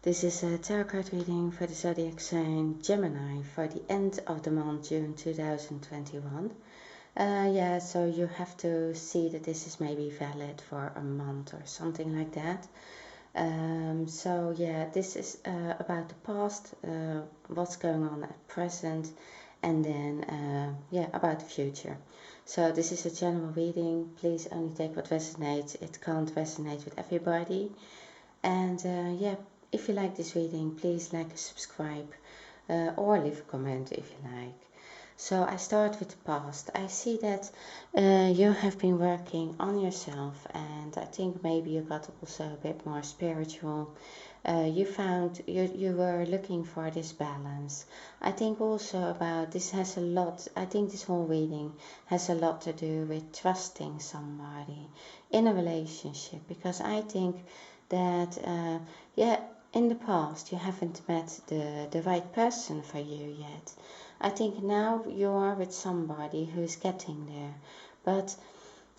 This is a tarot card reading for the zodiac sign Gemini for the end of the month, June 2021. So you have to see that this is maybe valid for a month or something like that. This is about the past, what's going on at present, and then about the future. So this is a general reading. Please only take what resonates. It can't resonate with everybody. And if you like this reading, please like and subscribe, or leave a comment if you like. So I start with the past. I see that you have been working on yourself, and I think maybe you got also a bit more spiritual. You found you were looking for this balance. I think also about this has a lot, I think this whole reading has a lot to do with trusting somebody in a relationship, because I think that in the past you haven't met the right person for you yet. I think now you are with somebody who's getting there, but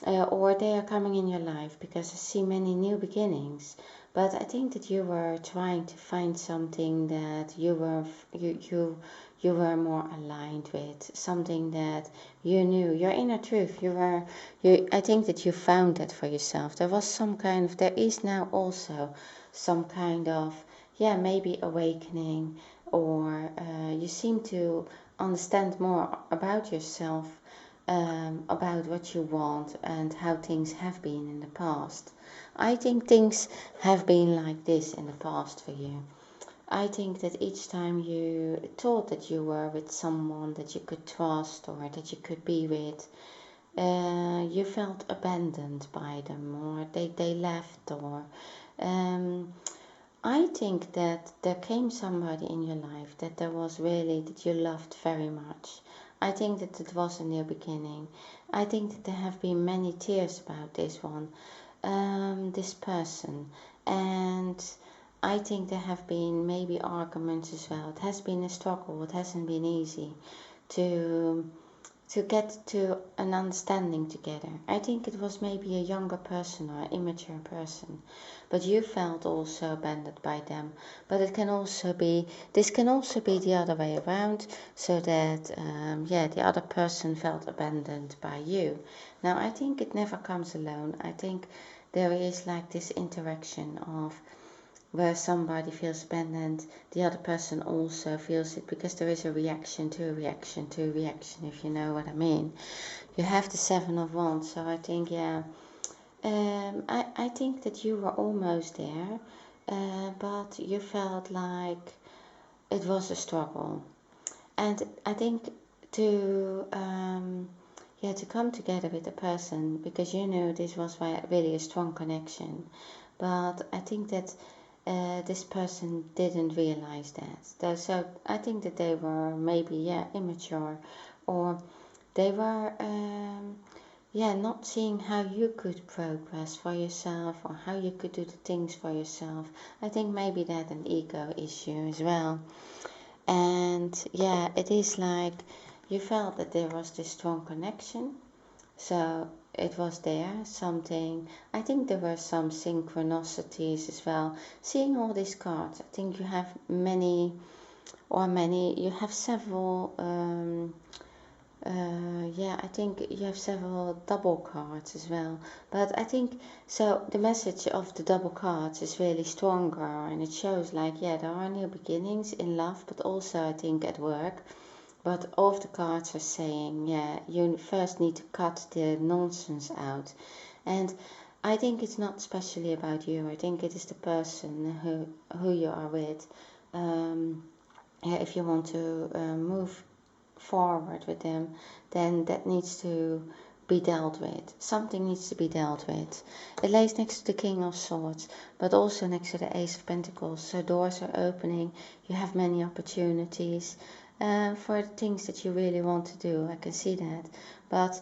or they are coming in your life, because I see many new beginnings. But I think that you were trying to find something that you were more aligned with, something that you knew, your inner truth. I think that you found that for yourself. There is now also some kind of, maybe awakening, or you seem to understand more about yourself, about what you want and how things have been in the past. I think things have been like this in the past for you. I think that each time you thought that you were with someone that you could trust or that you could be with, you felt abandoned by them, or they left, or I think that there came somebody in your life that you loved very much. I think that it was a new beginning. I think that there have been many tears about this one, this person, and I think there have been maybe arguments as well. It has been a struggle. It hasn't been easy to get to an understanding together. I think it was maybe a younger person or an immature person, but you felt also abandoned by them. But this can also be the other way around, so that the other person felt abandoned by you. Now I think it never comes alone. I think there is like this interaction of where somebody feels abandoned, the other person also feels it, because there is a reaction to a reaction to a reaction, if you know what I mean. You have the Seven of Wands, so I think, I think that you were almost there, but you felt like it was a struggle. And I think to come together with a person, because you knew this was really a strong connection, but I think that this person didn't realize that. So I think that they were maybe immature, or they were not seeing how you could progress for yourself, or how you could do the things for yourself. I think maybe that an ego issue as well. And it is like you felt that there was this strong connection, so it was there, something. I think there were some synchronicities as well. Seeing all these cards, I think you have you have several, I think you have several double cards as well. But I think, so the message of the double cards is really stronger, and it shows like, there are new beginnings in love, but also I think at work. But all of the cards are saying, you first need to cut the nonsense out. And I think it's not especially about you. I think it is the person who you are with. If you want to move forward with them, then that needs to be dealt with. Something needs to be dealt with. It lays next to the King of Swords, but also next to the Ace of Pentacles. So doors are opening. You have many opportunities for the things that you really want to do. I can see that. But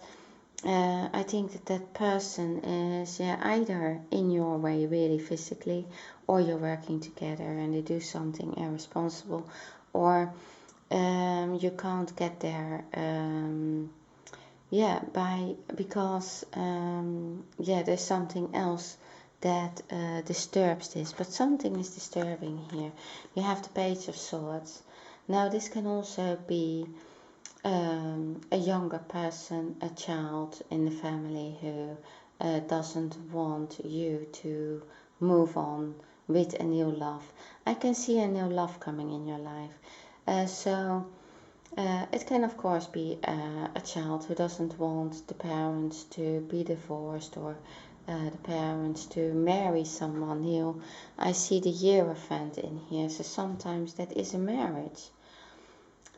I think that person is either in your way really physically, or you're working together and they do something irresponsible, or you can't get there because there's something else that disturbs this, but something is disturbing here. You have the Page of Swords. Now this can also be a younger person, a child in the family who doesn't want you to move on with a new love. I can see a new love coming in your life. It can of course be a child who doesn't want the parents to be divorced, or the parents to marry someone new. I see the Hierophant in here, so sometimes that is a marriage.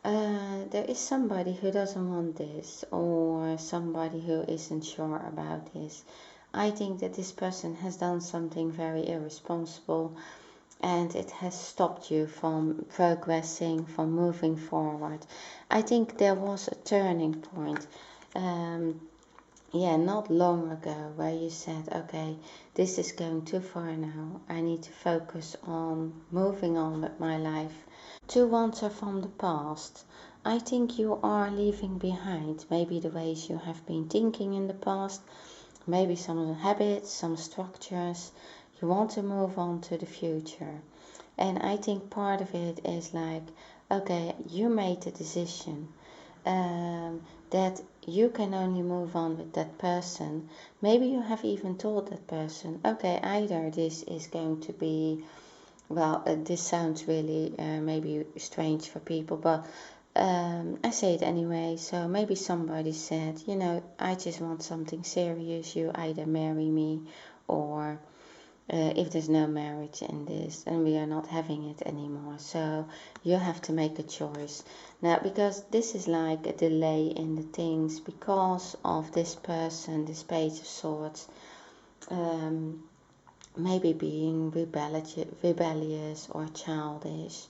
There is somebody who doesn't want this, or somebody who isn't sure about this. I think that this person has done something very irresponsible, and it has stopped you from progressing, from moving forward. I think there was a turning point, not long ago, where you said, okay, this is going too far now. I need to focus on moving on with my life. Two wands are from the past. I think you are leaving behind maybe the ways you have been thinking in the past, maybe some habits, some structures. You want to move on to the future. And I think part of it is like, okay, you made the decision that you can only move on with that person. Maybe you have even told that person, okay, either this is going to be, well, this sounds really maybe strange for people, but I say it anyway. So maybe somebody said, I just want something serious. You either marry me, or if there's no marriage in this, then we are not having it anymore. So you have to make a choice. Now, because this is like a delay in the things because of this person, this Page of Swords, maybe being rebellious or childish.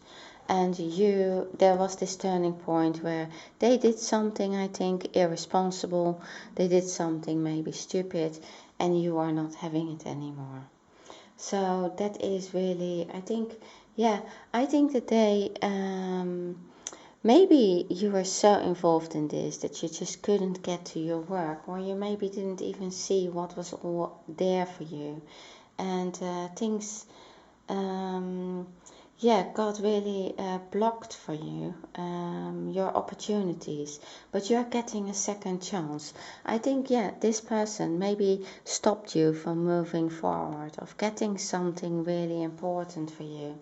And there was this turning point where they did something, I think, irresponsible. They did something maybe stupid, and you are not having it anymore. So that is really, I think that they, maybe you were so involved in this that you just couldn't get to your work, or you maybe didn't even see what was all there for you. And things, got really blocked for you, your opportunities, but you're getting a second chance. I think, this person maybe stopped you from moving forward, of getting something really important for you.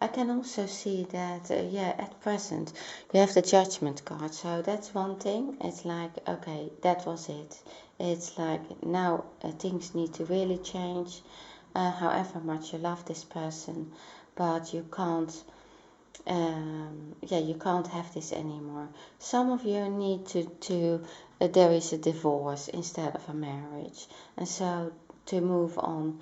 I can also see that, at present, you have the Judgment card, so that's one thing. It's like, okay, that was it. It's like, now things need to really change, however much you love this person, but you can't, you can't have this anymore. Some of you need to there is a divorce instead of a marriage, and so to move on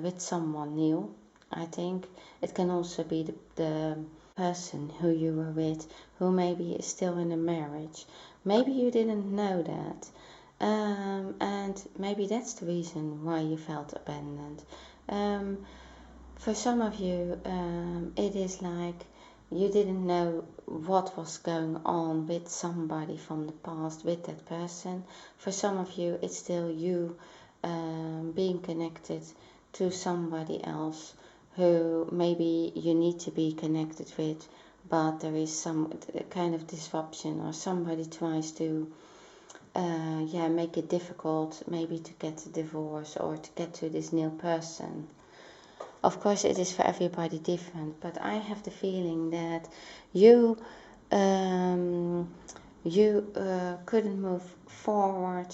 with someone new. I think it can also be the person who you were with, who maybe is still in a marriage. Maybe you didn't know that, and maybe that's the reason why you felt abandoned. For some of you, it is like you didn't know what was going on with somebody from the past, with that person. For some of you, it's still you being connected to somebody else who maybe you need to be connected with, but there is some kind of disruption, or somebody tries to make it difficult maybe to get a divorce or to get to this new person. Of course, it is for everybody different, but I have the feeling that you couldn't move forward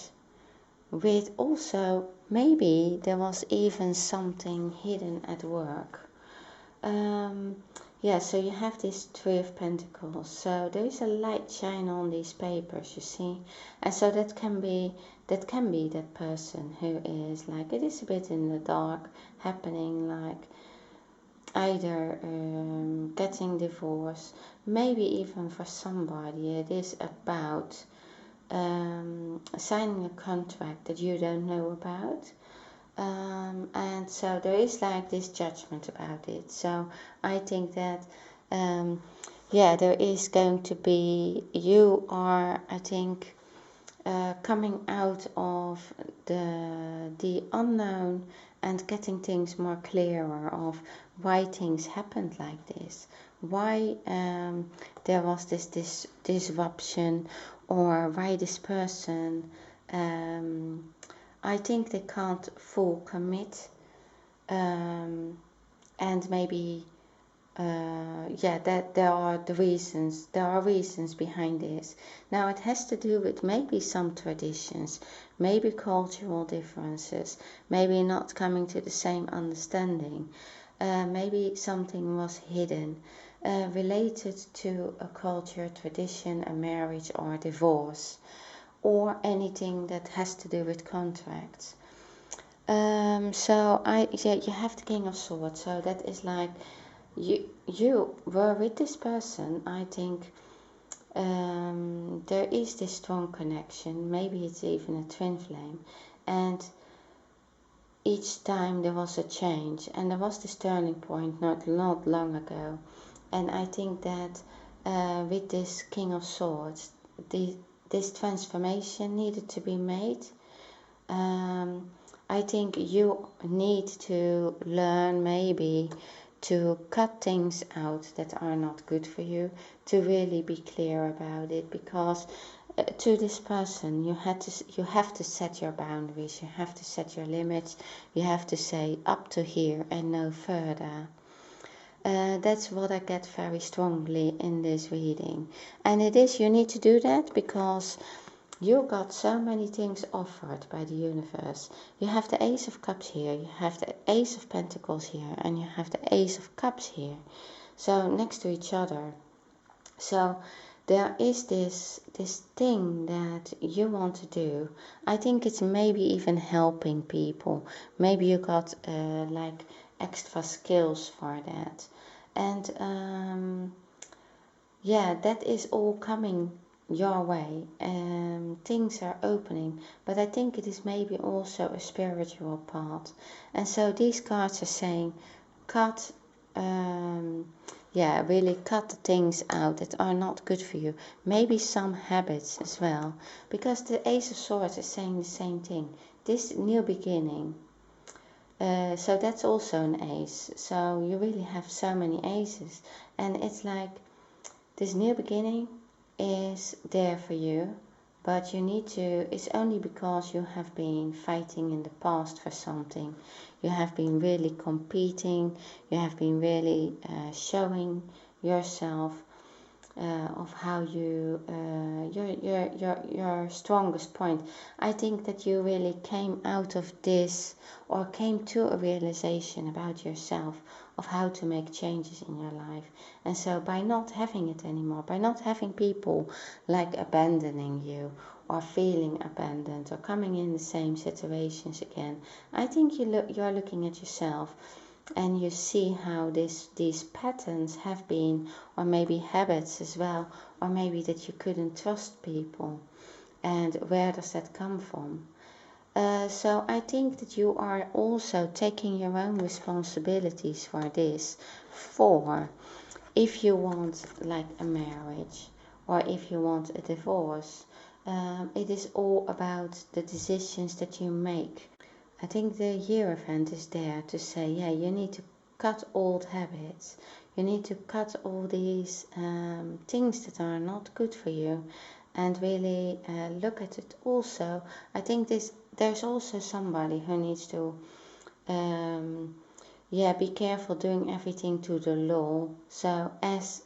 with. Also, maybe there was even something hidden at work. So you have this Three of Pentacles. So there is a light shine on these papers, you see, and so that can be that person who is like, it is a bit in the dark happening, like either getting divorced, maybe even for somebody it is about signing a contract that you don't know about. And so there is like this judgment about it. So I think that there is going to be, you are, I think, coming out of the unknown and getting things more clearer of why things happened like this, why there was this disruption, or why this person, I think they can't full commit, and maybe yeah, that there are reasons behind this. Now it has to do with maybe some traditions, maybe cultural differences, maybe not coming to the same understanding, maybe something was hidden, related to a culture, tradition, a marriage, or a divorce, or anything that has to do with contracts. So yeah, you have the King of Swords, so that is like you were with this person. I think there is this strong connection, maybe it's even a twin flame, and each time there was a change, and there was this turning point not long ago. And I think that with this King of Swords, this transformation needed to be made. I think you need to learn maybe to cut things out that are not good for you, to really be clear about it, because to this person you have to set your boundaries, you have to set your limits, you have to say up to here and no further. That's what I get very strongly in this reading, and it is, you need to do that because you got so many things offered by the universe. You have the Ace of Cups here, you have the Ace of Pentacles here, and you have the Ace of Cups here. So next to each other. So there is this thing that you want to do. I think it's maybe even helping people. Maybe you got like extra skills for that. And yeah, that is all coming your way. Things are opening, but I think it is maybe also a spiritual part. And so these cards are saying cut, yeah, really cut the things out that are not good for you, maybe some habits as well, because the Ace of Swords is saying the same thing, this new beginning. So that's also an ace, so you really have so many aces, and it's like this new beginning is there for you, but you need to, it's only because you have been fighting in the past for something. You have been really competing, you have been really showing yourself of how you, your strongest point. I think that you really came out of this, or came to a realization about yourself of how to make changes in your life. And so by not having it anymore, by not having people like abandoning you or feeling abandoned or coming in the same situations again, I think you're looking at yourself and you see how these patterns have been, or maybe habits as well, or maybe that you couldn't trust people, and where does that come from? So I think that you are also taking your own responsibilities for this, for if you want like a marriage, or if you want a divorce. It is all about the decisions that you make. I think the Hierophant is there to say, yeah, you need to cut old habits. You need to cut all these things that are not good for you, and really look at it also. I think there's also somebody who needs to yeah, be careful doing everything to the law. So as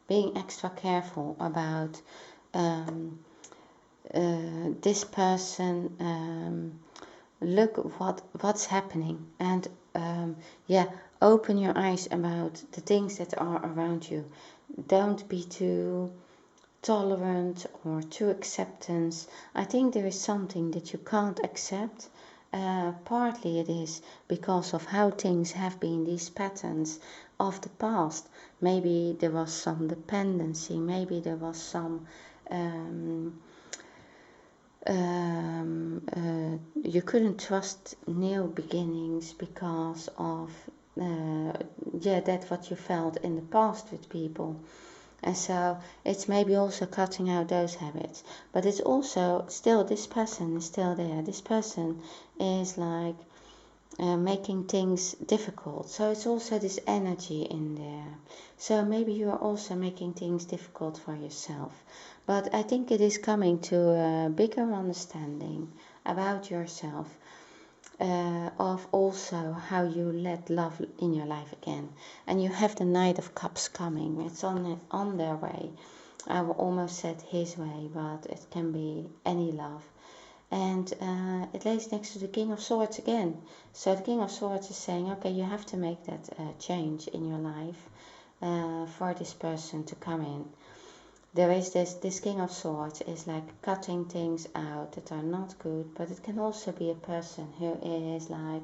being extra careful about this person, look what's happening, and yeah, open your eyes about the things that are around you. Don't be too tolerant or too acceptance. I think there is something that you can't accept. Partly it is because of how things have been, these patterns of the past. Maybe there was some dependency, maybe there was some you couldn't trust new beginnings because of yeah, that's what you felt in the past with people. And so it's maybe also cutting out those habits. But it's also still, this person is still there. This person is like making things difficult. So it's also this energy in there. So maybe you are also making things difficult for yourself. But I think it is coming to a bigger understanding about yourself. Of also how you let love in your life again. And you have the Knight of Cups coming. It's on their way. I almost said his way, but it can be any love. And it lays next to the King of Swords again. So the King of Swords is saying, okay, you have to make that change in your life for this person to come in. There is this King of Swords is like cutting things out that are not good, but it can also be a person who is like,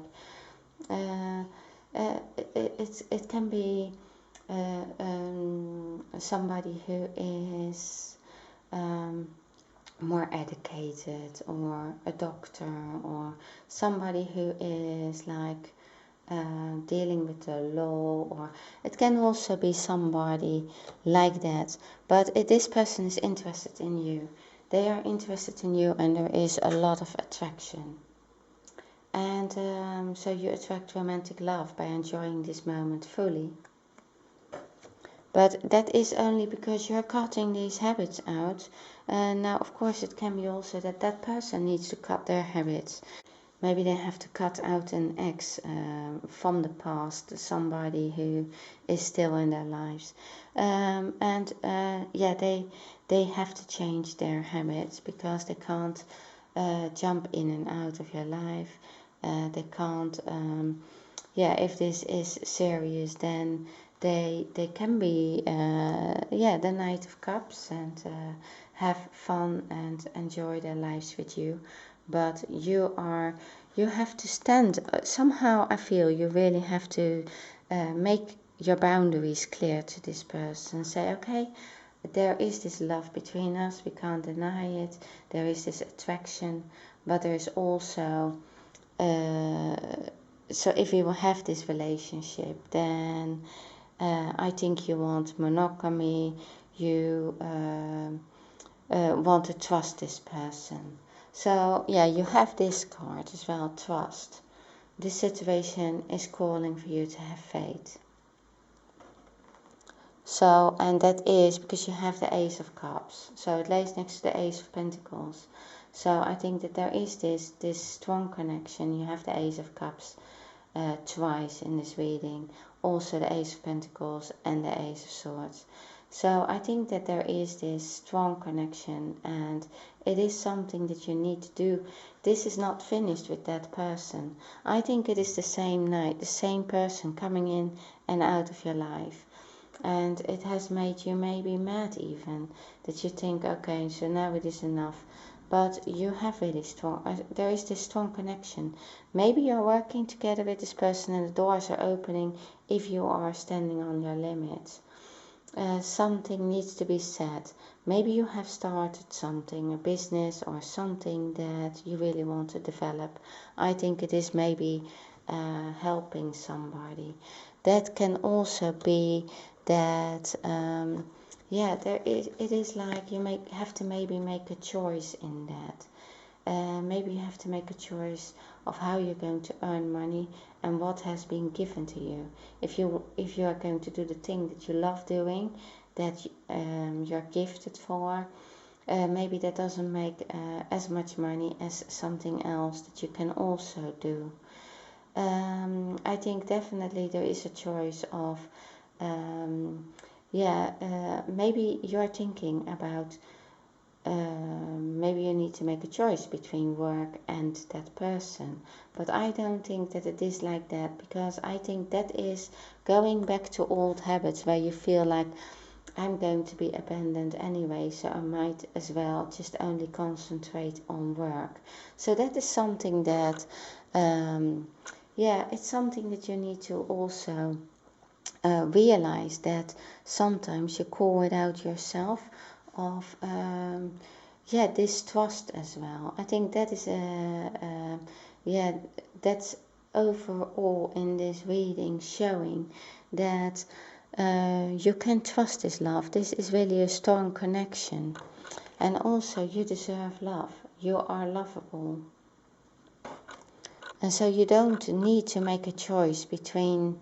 it can be somebody who is more educated, or a doctor, or somebody who is like dealing with the law, or it can also be somebody like that. But this person is interested in you. They are interested in you, and there is a lot of attraction. And so you attract romantic love by enjoying this moment fully. But that is only because you're cutting these habits out. Now, of course, it can be also that that person needs to cut their habits. Maybe they have to cut out an ex from the past, somebody who is still in their lives. Yeah, they have to change their habits because they can't jump in and out of your life. They can't, yeah, if this is serious, then they can be, yeah, the Knight of Cups, and have fun and enjoy their lives with you. But you have to stand, somehow I feel you really have to make your boundaries clear to this person. Say, okay, there is this love between us, we can't deny it, there is this attraction, but there is also, so if we will have this relationship, then I think you want monogamy, you want to trust this person. So yeah, you have this card as well, trust. This situation is calling for you to have faith. So, and that is because you have the Ace of Cups. So it lays next to the Ace of Pentacles. So I think that there is this strong connection. You have the Ace of Cups twice in this reading. Also the Ace of Pentacles and the Ace of Swords. So I think that there is this strong connection, and it is something that you need to do. This is not finished with that person. I think it is the same night, the same person coming in and out of your life. And it has made you maybe mad even, that you think, okay, so now it is enough. But you have really strong, there is this strong connection. Maybe you're working together with this person and the doors are opening if you are standing on your limits. Something needs to be said. Maybe you have started something, a business or something that you really want to develop. I think it is maybe helping somebody. That can also be that, yeah, it is like you have to maybe make a choice in that. Maybe you have to make a choice of how you're going to earn money and what has been given to you. If you are going to do the thing that you love doing, that you're gifted for, maybe that doesn't make as much money as something else that you can also do. I think definitely there is a choice of, yeah, maybe you're thinking about, maybe you need to make a choice between work and that person. But I don't think that it is like that, because I think that is going back to old habits where you feel like, I'm going to be abandoned anyway, so I might as well just only concentrate on work. So that is something that, yeah, it's something that you need to also realize, that sometimes you call it out yourself of, yeah, distrust as well. I think that is yeah, that's overall in this reading showing that You can trust this love. This is really a strong connection. And also you deserve love. You are lovable. And so you don't need to make a choice between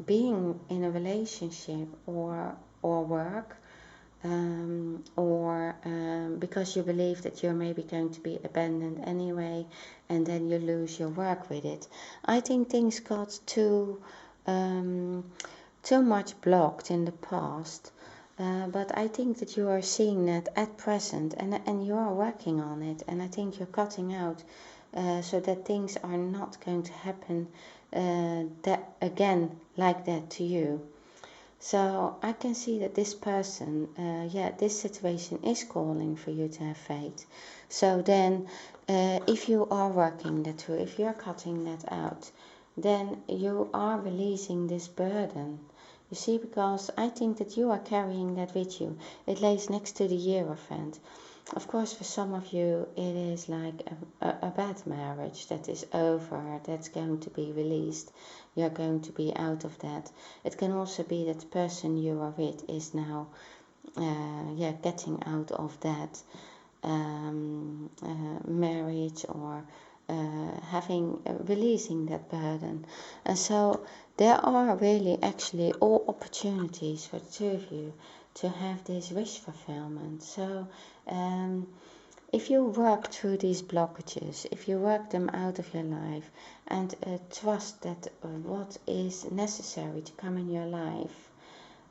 being in a relationship or work, or because you believe that you're maybe going to be abandoned anyway, and then you lose your work with it. I think things got too much blocked in the past, but I think that you are seeing that at present, and you are working on it, and I think you're cutting out so that things are not going to happen that again like that to you. So I can see that this person, this situation is calling for you to have faith. So then if you are working that through, if you're cutting that out, then you are releasing this burden. You see, because I think that you are carrying that with you. It lays next to the Hierophant. Of course, for some of you, it is like a bad marriage that is over, that's going to be released. You're going to be out of that. It can also be that the person you are with is now, getting out of that marriage, or releasing that burden. And so there are really actually all opportunities for the two of you to have this wish fulfillment. So if you work through these blockages, if you work them out of your life, and trust that what is necessary to come in your life,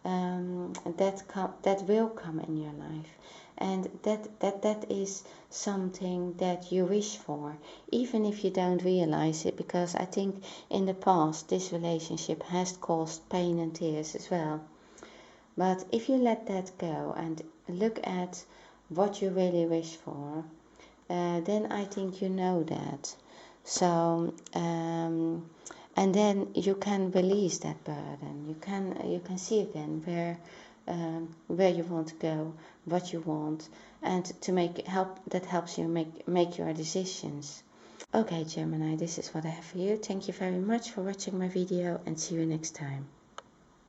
that will come in your life, and that is something that you wish for, even if you don't realize it, because I think in the past this relationship has caused pain and tears as well. But if you let that go and look at what you really wish for, then I think you know that. So and then you can release that burden. You can see again where you want to go, what you want, and that helps you make your decisions. Okay, Gemini, this is what I have for you. Thank you very much for watching my video, and see you next time.